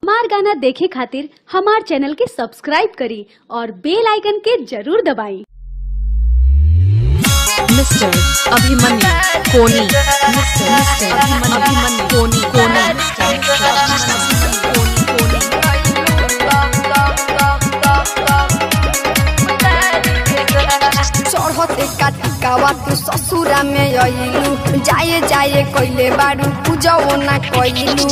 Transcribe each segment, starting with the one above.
हमार गाना देखे खातिर हमार चैनल के सब्सक्राइब करी और बेल आइकन के जरूर दबाई। मिस्टर अभिमन्यु कोनी, मिस्टर अभिमन्यु कोनी चढ़ते काटिकावा तू ससुरा में अइलू, जाए जाए कइले बारू पूजो ना कइलू।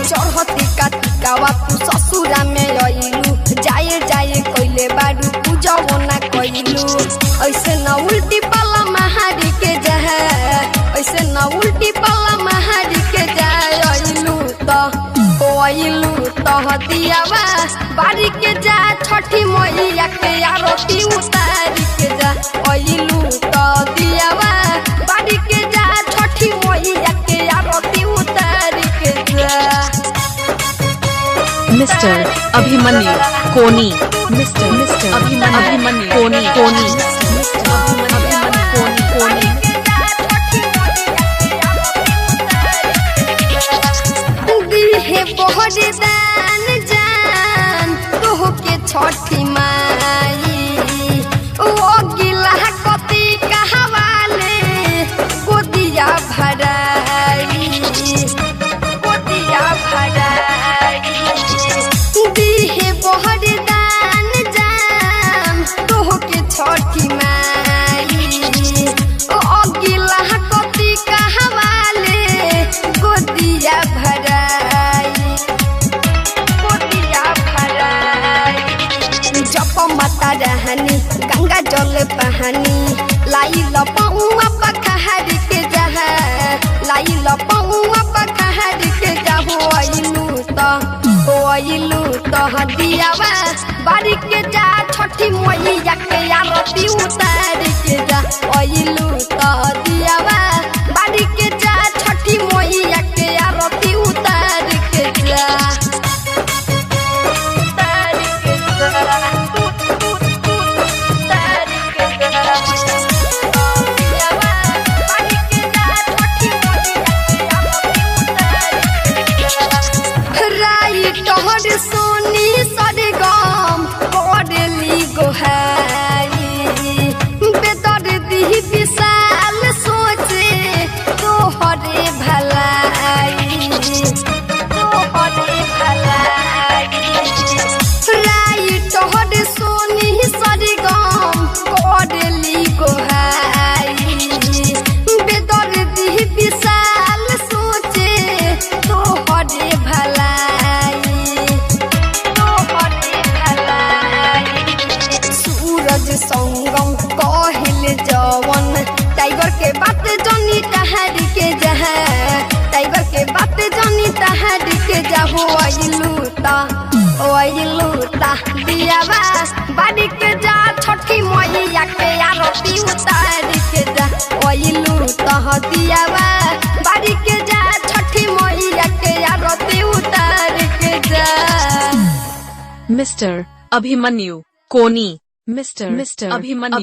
चढ़ते काटिकावा तू ससुरा में अइलू, जाए जाए कइले बारू पूजो ना कइलू। ऐसे न उल्टी पाला महारी के जाए, ऐसे न उल्टी पाला महारी के जाए। अइलू तो दियावा बारी के जा, छठी मैया के आरती उतारी के जा। अइलू तो दियावा बारी के जा, छठी मैया के आरती उतारी के जा। मिस्टर अभिमन्यु कोनी, मिस्टर अभिमन्यु कोनी हे बहरे दान जान तोह के छठी माई, ओ गिला कति कहवाले गोदिया भराई, गोदिया भराई। दिहे बहरे दान जान तोह के छठी माई, ओ गिला कति कहवाले गोदिया भराई। माता रहनी गंगा जल पहानी, लाई लपौआ पखहर के जहा, लाई लपौआ पखहर के जाहो। अइलू तो दियावा बारी के जा, छठी मैया के आरती उतार के जा। अइलू तो दियावा बारी के जा, छठी मैया के आरती उतार के जा। तोहर सोनी सरगम करली गोहाई, बेदर्दी विशाल सोचे तोहरे भलाई, तोहरे भलाई। राई तोहर सोनी सरगम करली गोहाई, बेदर्दी विशाल सोचे तोहरे भलाई। संगम कहल जवन टाइगर के बात जनी तहारी के जहा, टाइगर के बात जनी तहारी के जाहो। अइलू ता दियावा बारी के जा, छठी मैया के आरती उतारी के जा। अइलू तो दियावा बारी के जा, छठी मैया के आरती उतारी के जा। मिस्टर अभिमन्यु कोनी, मिस्टर अभिमन्यु